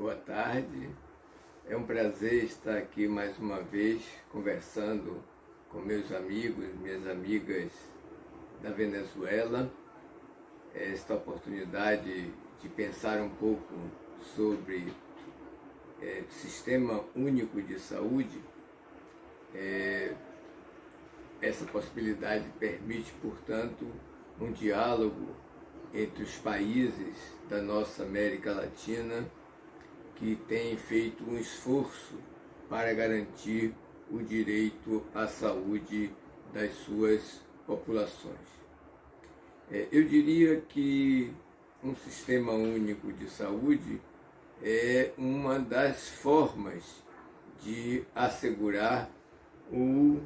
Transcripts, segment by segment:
Boa tarde, é um prazer estar aqui mais uma vez conversando com meus amigos, minhas amigas da Venezuela. Esta oportunidade de pensar um pouco sobre o Sistema Único de Saúde. Essa possibilidade permite, portanto, um diálogo entre os países da nossa América Latina que têm feito um esforço para garantir o direito à saúde das suas populações. Eu diria que um sistema único de saúde é uma das formas de assegurar o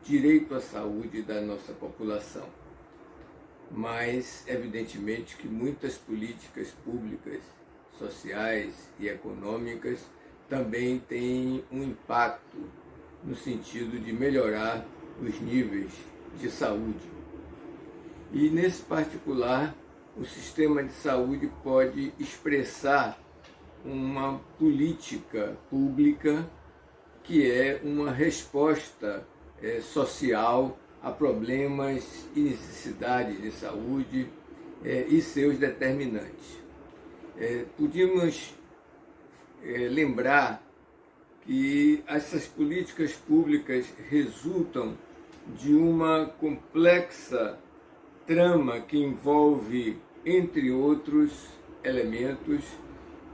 direito à saúde da nossa população. Mas, evidentemente, que muitas políticas públicas, sociais e econômicas também têm um impacto no sentido de melhorar os níveis de saúde. E, nesse particular, o sistema de saúde pode expressar uma política pública que é uma resposta social a problemas e necessidades de saúde e seus determinantes. Podíamos lembrar que essas políticas públicas resultam de uma complexa trama que envolve, entre outros elementos,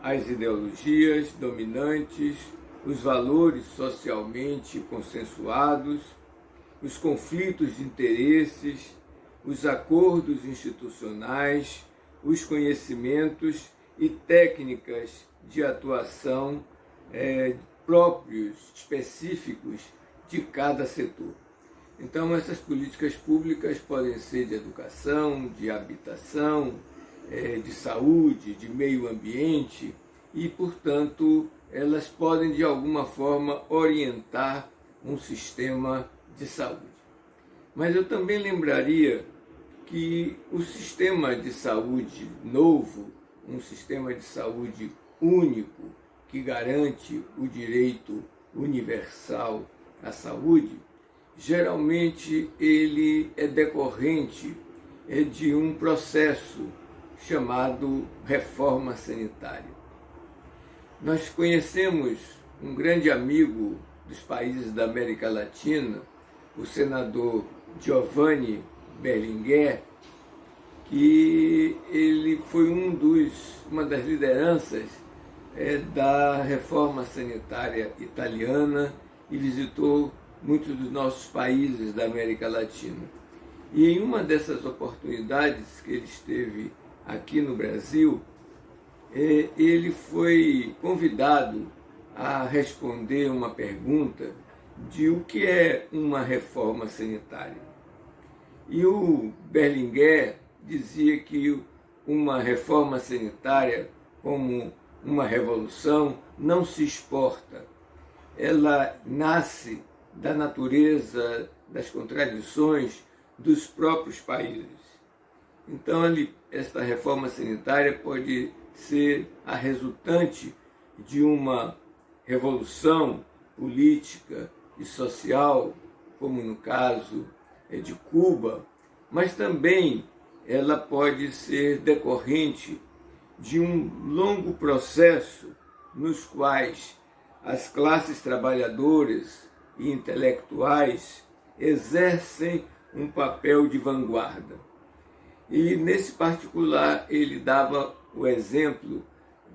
as ideologias dominantes, os valores socialmente consensuados, os conflitos de interesses, os acordos institucionais, os conhecimentos e técnicas de atuação próprios, específicos de cada setor. Então, essas políticas públicas podem ser de educação, de habitação, de saúde, de meio ambiente e, portanto, elas podem de alguma forma orientar um sistema de saúde. Mas eu também lembraria que o sistema de saúde novo, um sistema de saúde único que garante o direito universal à saúde, geralmente ele é decorrente de um processo chamado reforma sanitária. Nós conhecemos um grande amigo dos países da América Latina, o senador Giovanni Berlinguer, que ele foi uma das lideranças da reforma sanitária italiana e visitou muitos dos nossos países da América Latina. E em uma dessas oportunidades que ele esteve aqui no Brasil, ele foi convidado a responder uma pergunta de o que é uma reforma sanitária. E o Berlinguer dizia que uma reforma sanitária, como uma revolução, não se exporta. Ela nasce da natureza, das contradições dos próprios países. Então, esta reforma sanitária pode ser a resultante de uma revolução política e social, como no caso de Cuba, mas também ela pode ser decorrente de um longo processo nos quais as classes trabalhadoras e intelectuais exercem um papel de vanguarda. E, nesse particular, ele dava o exemplo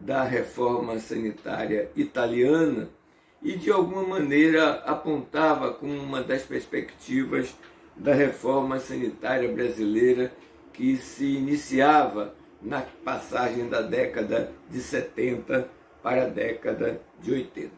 da reforma sanitária italiana e, de alguma maneira, apontava como uma das perspectivas da reforma sanitária brasileira que se iniciava na passagem da década de 70 para a década de 80.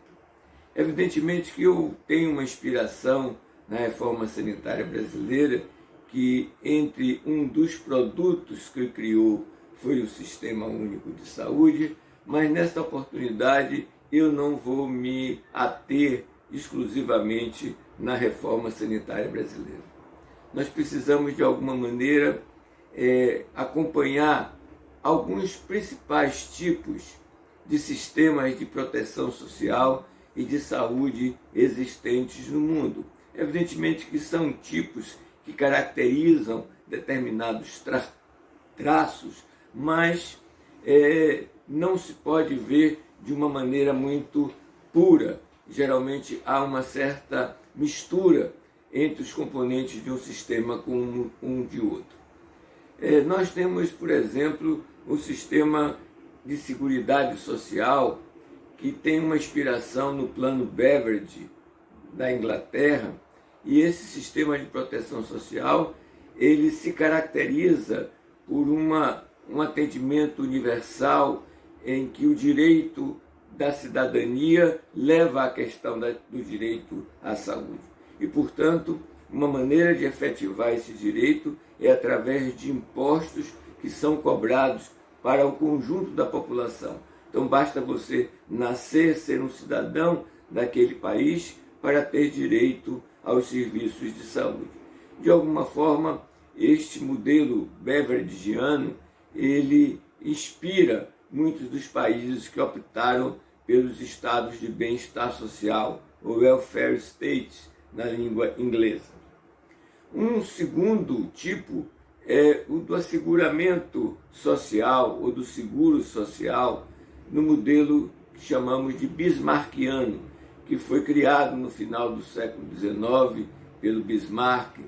Evidentemente que eu tenho uma inspiração na reforma sanitária brasileira, que entre um dos produtos que criou foi o Sistema Único de Saúde, mas nesta oportunidade eu não vou me ater exclusivamente na reforma sanitária brasileira. Nós precisamos, de alguma maneira, acompanhar alguns principais tipos de sistemas de proteção social e de saúde existentes no mundo. Evidentemente que são tipos que caracterizam determinados traços, mas não se pode ver de uma maneira muito pura. Geralmente há uma certa mistura entre os componentes de um sistema com um de outro. Nós temos, por exemplo, um sistema de seguridade social que tem uma inspiração no plano Beveridge da Inglaterra, e esse sistema de proteção social ele se caracteriza por um atendimento universal em que o direito da cidadania leva à questão do direito à saúde. E, portanto, uma maneira de efetivar esse direito é através de impostos que são cobrados para o conjunto da população. Então, basta você nascer, ser um cidadão daquele país para ter direito aos serviços de saúde. De alguma forma, este modelo beveridgiano, ele inspira muitos dos países que optaram pelos estados de bem-estar social, ou welfare states, na língua inglesa. Um segundo tipo é o do asseguramento social, ou do seguro social, no modelo que chamamos de bismarckiano, que foi criado no final do século XIX pelo Bismarck,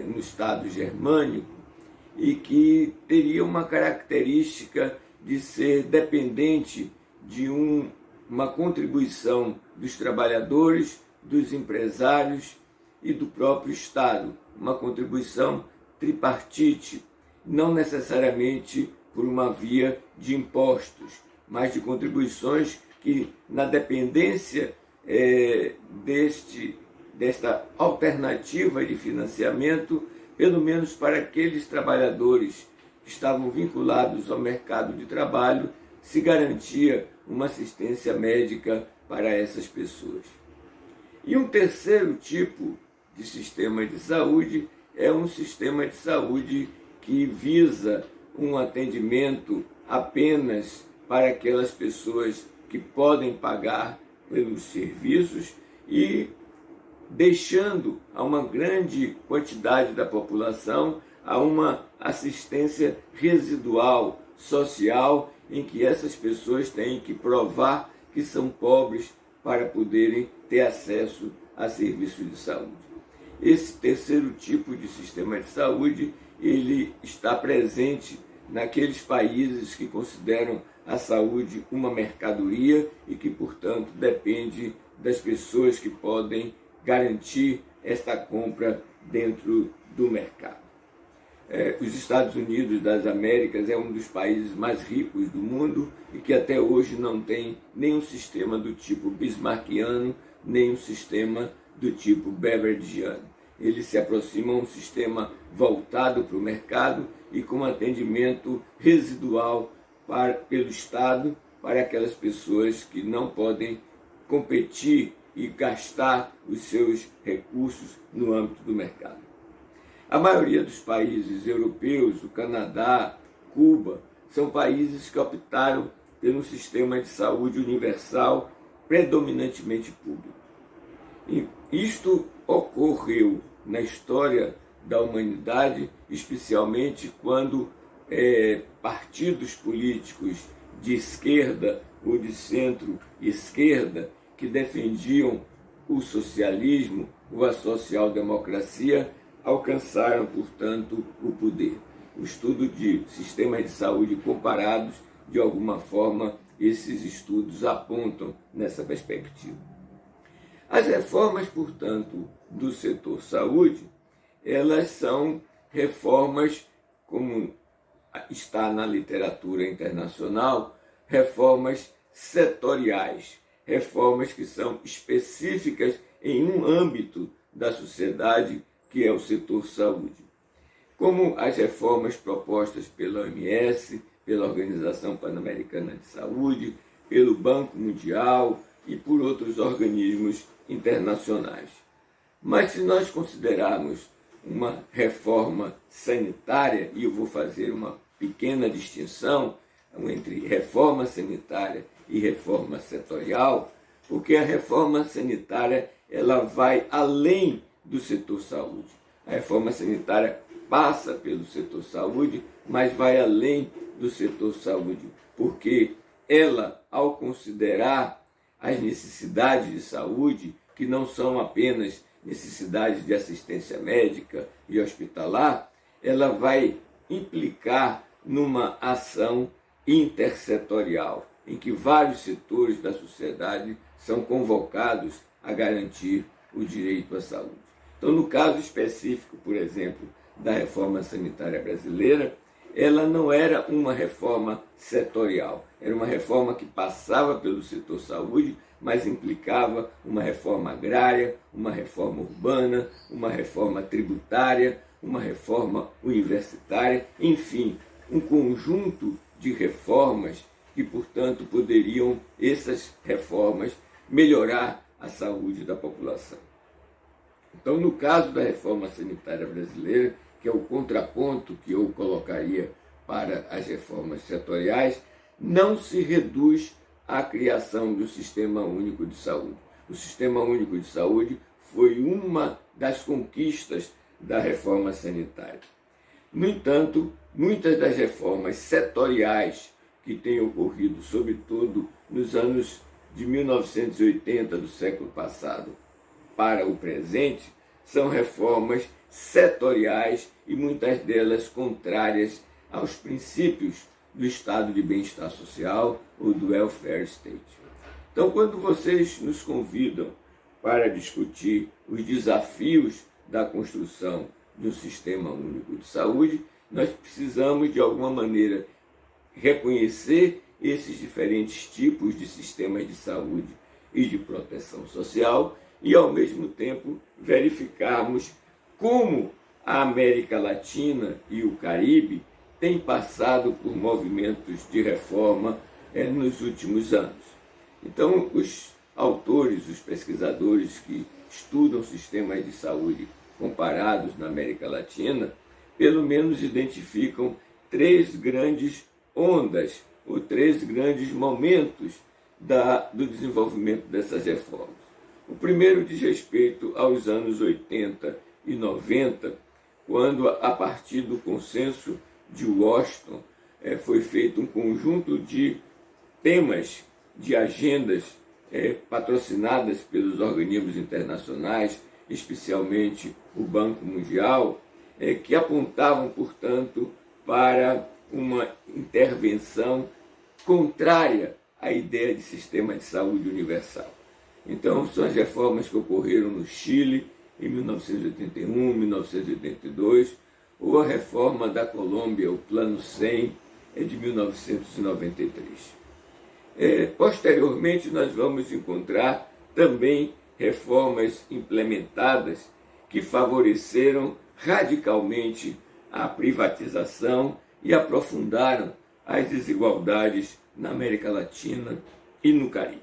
no Estado germânico, e que teria uma característica de ser dependente de uma contribuição dos trabalhadores, dos empresários e do próprio Estado, uma contribuição tripartite, não necessariamente por uma via de impostos, mas de contribuições que, na dependência desta alternativa de financiamento, pelo menos para aqueles trabalhadores que estavam vinculados ao mercado de trabalho, se garantia uma assistência médica para essas pessoas. E um terceiro tipo de sistema de saúde é um sistema de saúde que visa um atendimento apenas para aquelas pessoas que podem pagar pelos serviços e deixando a uma grande quantidade da população a uma assistência residual, social, em que essas pessoas têm que provar que são pobres para poderem ter acesso a serviços de saúde. Esse terceiro tipo de sistema de saúde, ele está presente naqueles países que consideram a saúde uma mercadoria e que, portanto, depende das pessoas que podem garantir esta compra dentro do mercado. Os Estados Unidos das Américas é um dos países mais ricos do mundo e que até hoje não tem nenhum sistema do tipo bismarckiano, nem um sistema do tipo beveridgiano. Ele se aproxima a um sistema voltado para o mercado e com atendimento residual pelo Estado para aquelas pessoas que não podem competir e gastar os seus recursos no âmbito do mercado. A maioria dos países europeus, o Canadá, Cuba, são países que optaram pelo sistema de saúde universal predominantemente público. E isto ocorreu na história da humanidade, especialmente quando partidos políticos de esquerda ou de centro-esquerda que defendiam o socialismo ou a social-democracia alcançaram, portanto, o poder. O estudo de sistemas de saúde comparados, de alguma forma, esses estudos apontam nessa perspectiva. As reformas, portanto, do setor saúde, elas são reformas, como está na literatura internacional, reformas setoriais, reformas que são específicas em um âmbito da sociedade, que é o setor saúde. Como as reformas propostas pela OMS, pela Organização Pan-Americana de Saúde, pelo Banco Mundial e por outros organismos internacionais. Mas se nós considerarmos uma reforma sanitária, e eu vou fazer uma pequena distinção, entre reforma sanitária e reforma setorial, porque a reforma sanitária ela vai além do setor saúde. A reforma sanitária passa pelo setor saúde, mas vai além do setor saúde, porque ela, ao considerar as necessidades de saúde, que não são apenas necessidades de assistência médica e hospitalar, ela vai implicar numa ação intersetorial, em que vários setores da sociedade são convocados a garantir o direito à saúde. Então, no caso específico, por exemplo, da reforma sanitária brasileira, ela não era uma reforma setorial, era uma reforma que passava pelo setor saúde, mas implicava uma reforma agrária, uma reforma urbana, uma reforma tributária, uma reforma universitária, enfim, um conjunto de reformas que, portanto, poderiam, essas reformas, melhorar a saúde da população. Então, no caso da reforma sanitária brasileira, que é o contraponto que eu colocaria para as reformas setoriais, não se reduz à criação do Sistema Único de Saúde. O Sistema Único de Saúde foi uma das conquistas da reforma sanitária. No entanto, muitas das reformas setoriais que têm ocorrido, sobretudo nos anos de 1980 do século passado para o presente, são reformas setoriais e muitas delas contrárias aos princípios do estado de bem-estar social ou do welfare state. Então, quando vocês nos convidam para discutir os desafios da construção de um sistema único de saúde, nós precisamos, de alguma maneira, reconhecer esses diferentes tipos de sistemas de saúde e de proteção social e, ao mesmo tempo, verificarmos como a América Latina e o Caribe têm passado por movimentos de reforma nos últimos anos. Então, os autores, os pesquisadores que estudam sistemas de saúde comparados na América Latina, pelo menos identificam três grandes ondas, ou três grandes momentos do desenvolvimento dessas reformas. O primeiro diz respeito aos anos 80 e 90, quando, a partir do consenso de Washington, foi feito um conjunto de temas, de agendas patrocinadas pelos organismos internacionais, especialmente o Banco Mundial, que apontavam, portanto, para uma intervenção contrária à ideia de sistema de saúde universal. Então, são as reformas que ocorreram no Chile em 1981, 1982, ou a reforma da Colômbia, o Plano 100, de 1993. Posteriormente, nós vamos encontrar também reformas implementadas que favoreceram radicalmente a privatização e aprofundaram as desigualdades na América Latina e no Caribe.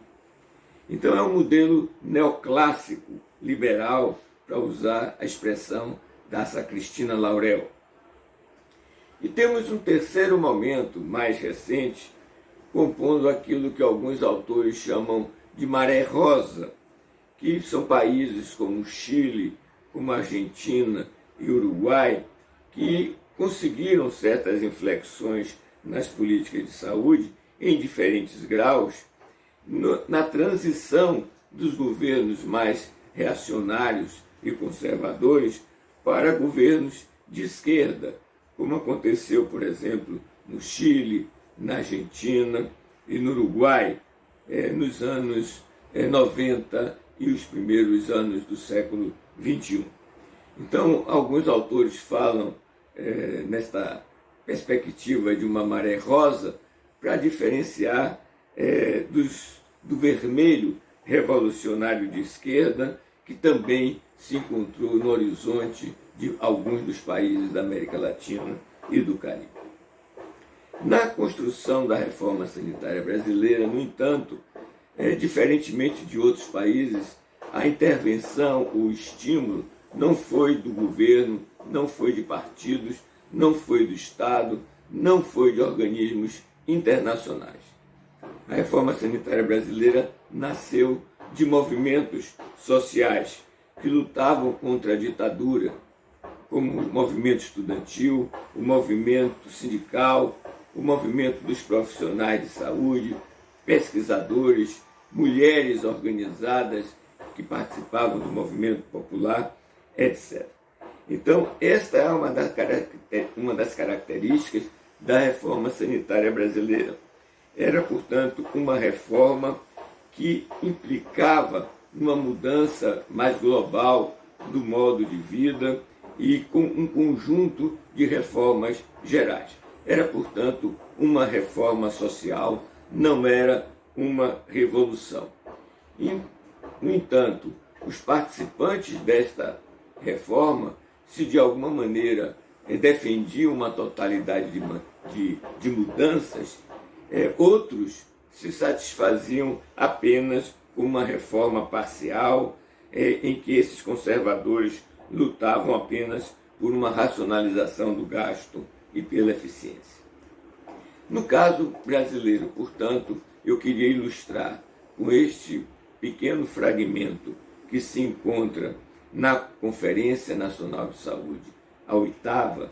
Então, é um modelo neoclássico, liberal, para usar a expressão da Cristina Laurel. E temos um terceiro momento, mais recente, compondo aquilo que alguns autores chamam de maré rosa, que são países como o Chile, como a Argentina e o Uruguai, que conseguiram certas inflexões nas políticas de saúde em diferentes graus, na transição dos governos mais reacionários e conservadores para governos de esquerda, como aconteceu, por exemplo, no Chile, na Argentina e no Uruguai, nos anos 90 e os primeiros anos do século XXI. Então, alguns autores falam nesta perspectiva de uma maré rosa para diferenciar do vermelho revolucionário de esquerda, que também se encontrou no horizonte de alguns dos países da América Latina e do Caribe. Na construção da reforma sanitária brasileira, no entanto, diferentemente de outros países, a intervenção, o estímulo, não foi do governo, não foi de partidos, não foi do Estado, não foi de organismos internacionais. A reforma sanitária brasileira nasceu de movimentos sociais que lutavam contra a ditadura, como o movimento estudantil, o movimento sindical, o movimento dos profissionais de saúde, pesquisadores, mulheres organizadas que participavam do movimento popular, etc. Então, esta é uma das características da reforma sanitária brasileira. Era, portanto, uma reforma que implicava uma mudança mais global do modo de vida e com um conjunto de reformas gerais. Era, portanto, uma reforma social, não era uma revolução. No entanto, os participantes desta reforma, se de alguma maneira defendiam uma totalidade de mudanças, outros se satisfaziam apenas com uma reforma parcial, em que esses conservadores lutavam apenas por uma racionalização do gasto e pela eficiência. No caso brasileiro, portanto, eu queria ilustrar com este pequeno fragmento que se encontra na Conferência Nacional de Saúde, a 8ª,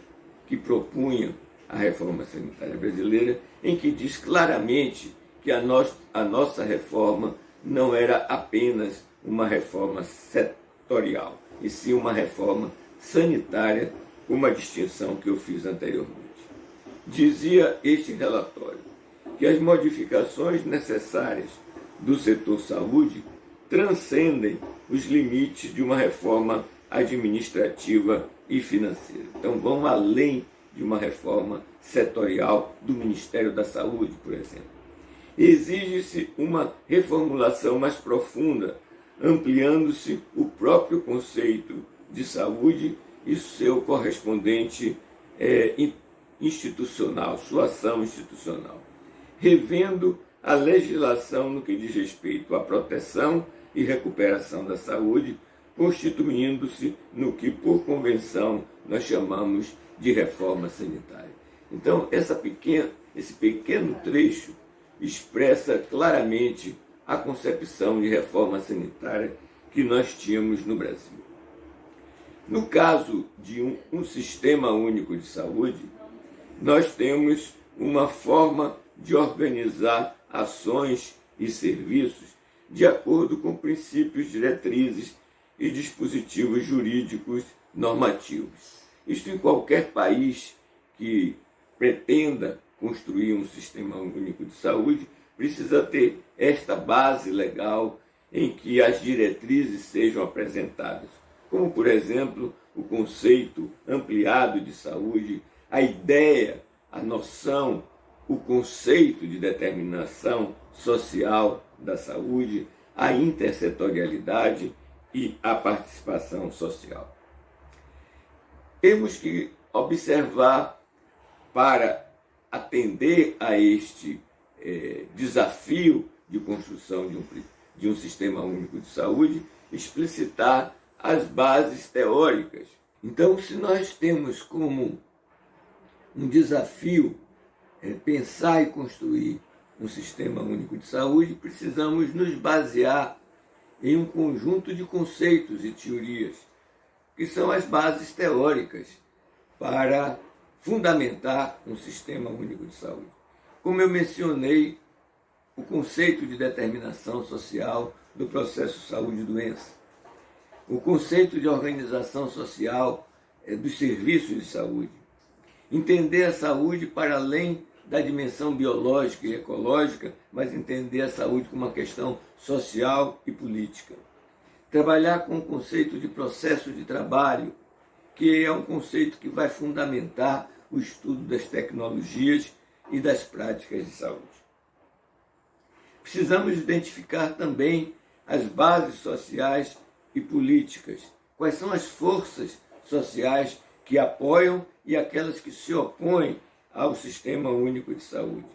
que propunha a reforma sanitária brasileira, em que diz claramente que a nossa reforma não era apenas uma reforma setorial, e sim uma reforma sanitária, com uma distinção que eu fiz anteriormente. Dizia este relatório que as modificações necessárias do setor saúde transcendem os limites de uma reforma administrativa e financeira. Então, vão além de uma reforma setorial do Ministério da Saúde, por exemplo. Exige-se uma reformulação mais profunda, ampliando-se o próprio conceito de saúde e seu correspondente institucional, sua ação institucional, revendo a legislação no que diz respeito à proteção e recuperação da saúde, constituindo-se no que, por convenção, nós chamamos de reforma sanitária. Então, esse pequeno trecho expressa claramente a concepção de reforma sanitária que nós tínhamos no Brasil. No caso de um sistema único de saúde, nós temos uma forma de organizar ações e serviços de acordo com princípios, diretrizes e dispositivos jurídicos normativos. Isto em qualquer país que pretenda construir um sistema único de saúde, precisa ter esta base legal em que as diretrizes sejam apresentadas, como, por exemplo, o conceito ampliado de saúde, a ideia, a noção, o conceito de determinação social da saúde, a intersetorialidade e a participação social. Temos que observar, para atender a este desafio de construção de um sistema único de saúde, explicitar as bases teóricas. Então, se nós temos como um desafio pensar e construir um sistema único de saúde, precisamos nos basear em um conjunto de conceitos e teorias, que são as bases teóricas para fundamentar um sistema único de saúde. Como eu mencionei, o conceito de determinação social do processo saúde-doença, o conceito de organização social dos serviços de saúde, entender a saúde para além da dimensão biológica e ecológica, mas entender a saúde como uma questão social e política. Trabalhar com o conceito de processo de trabalho, que é um conceito que vai fundamentar o estudo das tecnologias e das práticas de saúde. Precisamos identificar também as bases sociais e políticas. Quais são as forças sociais que apoiam e aquelas que se opõem ao Sistema Único de Saúde?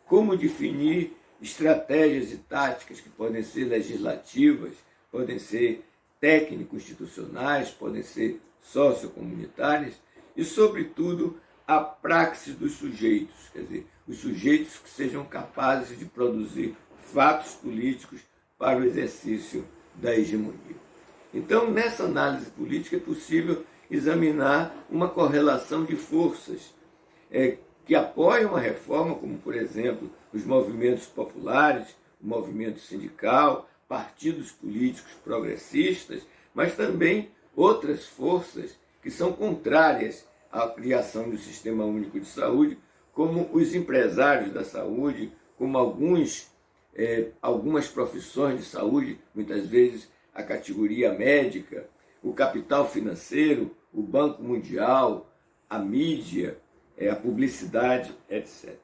Como definir estratégias e táticas que podem ser legislativas, podem ser técnico-institucionais, podem ser sociocomunitárias e, sobretudo, a praxis dos sujeitos, quer dizer, os sujeitos que sejam capazes de produzir fatos políticos para o exercício da hegemonia. Então, nessa análise política é possível examinar uma correlação de forças que apoiam a reforma, como, por exemplo, os movimentos populares, o movimento sindical, partidos políticos progressistas, mas também outras forças que são contrárias à criação do Sistema Único de Saúde, como os empresários da saúde, como algumas profissões de saúde, muitas vezes a categoria médica, o capital financeiro, o Banco Mundial, a mídia, a publicidade, etc.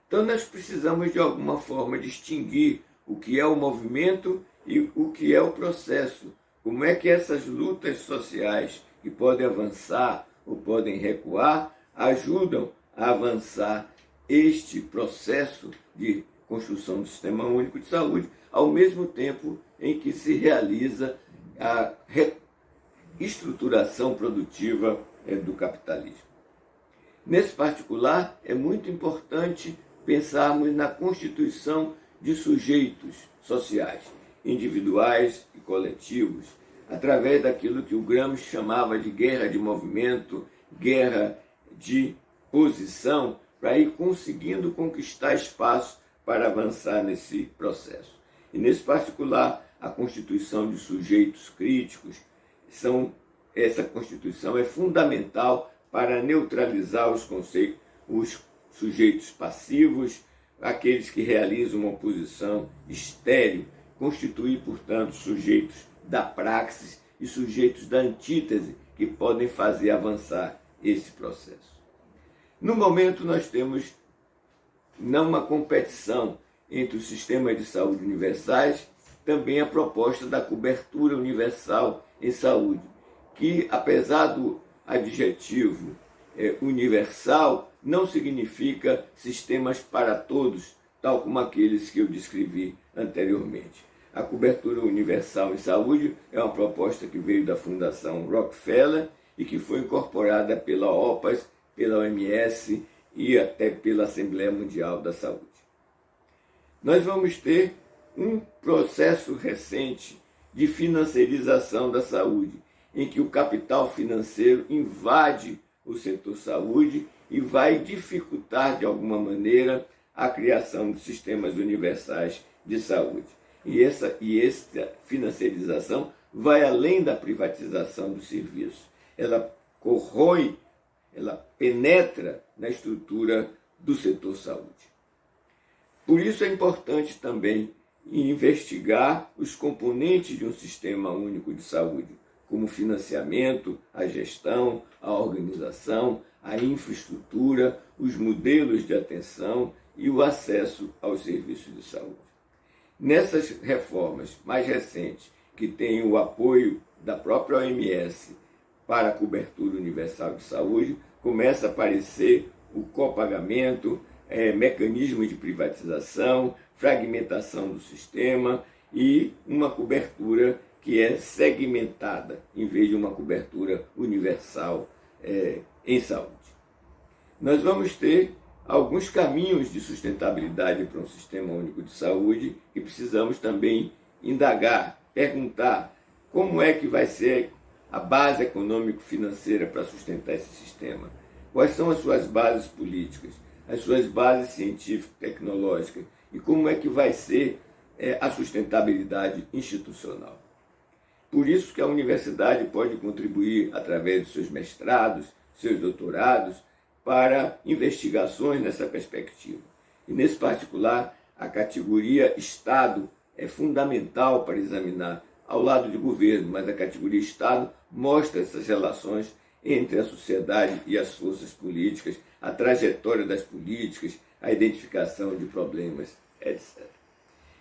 Então nós precisamos de alguma forma distinguir o que é o movimento e o que é o processo. Como é que essas lutas sociais que podem avançar ou podem recuar ajudam a avançar este processo de construção do Sistema Único de Saúde, ao mesmo tempo em que se realiza a estruturação produtiva do capitalismo. Nesse particular, é muito importante pensarmos na constituição de sujeitos sociais, individuais e coletivos, através daquilo que o Gramsci chamava de guerra de movimento, guerra de posição, para ir conseguindo conquistar espaço para avançar nesse processo. E nesse particular, a constituição de sujeitos críticos, essa constituição é fundamental para neutralizar os conceitos, os sujeitos passivos, aqueles que realizam uma oposição estéril, constituir, portanto, sujeitos da praxis e sujeitos da antítese que podem fazer avançar esse processo. No momento, nós temos não uma competição entre os sistemas de saúde universais, também a proposta da cobertura universal em saúde, que, apesar do adjetivo universal, não significa sistemas para todos, tal como aqueles que eu descrevi anteriormente. A cobertura universal em saúde é uma proposta que veio da Fundação Rockefeller e que foi incorporada pela OPAS, pela OMS e até pela Assembleia Mundial da Saúde. Nós vamos ter um processo recente de financiarização da saúde, em que o capital financeiro invade o setor saúde e vai dificultar, de alguma maneira, a criação de sistemas universais de saúde. E essa financiarização vai além da privatização do serviço. Ela corrói, ela penetra na estrutura do setor saúde. Por isso é importante também investigar os componentes de um sistema único de saúde, como o financiamento, a gestão, a organização, a infraestrutura, os modelos de atenção e o acesso aos serviços de saúde. Nessas reformas mais recentes, que têm o apoio da própria OMS para a cobertura universal de saúde, começa a aparecer o copagamento, mecanismos de privatização, fragmentação do sistema e uma cobertura que é segmentada, em vez de uma cobertura universal em saúde. Nós vamos ter alguns caminhos de sustentabilidade para um sistema único de saúde e precisamos também indagar, perguntar como é que vai ser a base econômico-financeira para sustentar esse sistema. Quais são as suas bases políticas, as suas bases científico-tecnológicas e como é que vai ser a sustentabilidade institucional. Por isso que a universidade pode contribuir através dos seus mestrados, seus doutorados, para investigações nessa perspectiva. E nesse particular, a categoria Estado é fundamental para examinar, ao lado de governo, mas a categoria Estado mostra essas relações entre a sociedade e as forças políticas, a trajetória das políticas, a identificação de problemas, etc.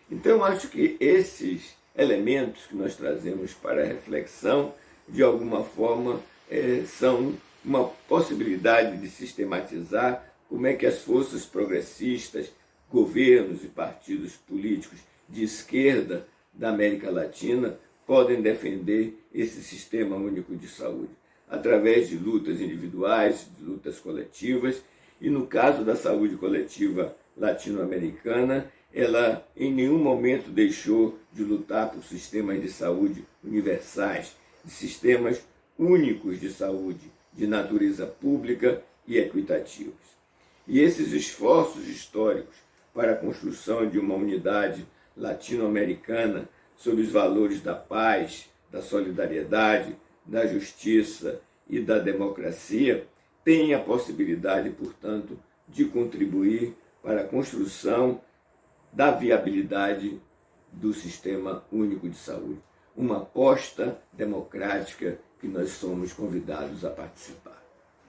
Então, acho que esses elementos que nós trazemos para a reflexão, de alguma forma, são uma possibilidade de sistematizar como é que as forças progressistas, governos e partidos políticos de esquerda da América Latina podem defender esse sistema único de saúde. através de lutas individuais, de lutas coletivas, e no caso da saúde coletiva latino-americana, ela em nenhum momento deixou de lutar por sistemas de saúde universais, de sistemas únicos de saúde, de natureza pública e equitativos. E esses esforços históricos para a construção de uma unidade latino-americana sob os valores da paz, da solidariedade, da justiça e da democracia têm a possibilidade, portanto, de contribuir para a construção da viabilidade do Sistema Único de Saúde. Uma aposta democrática que nós somos convidados a participar.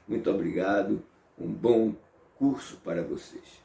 Muito obrigado, um bom curso para vocês.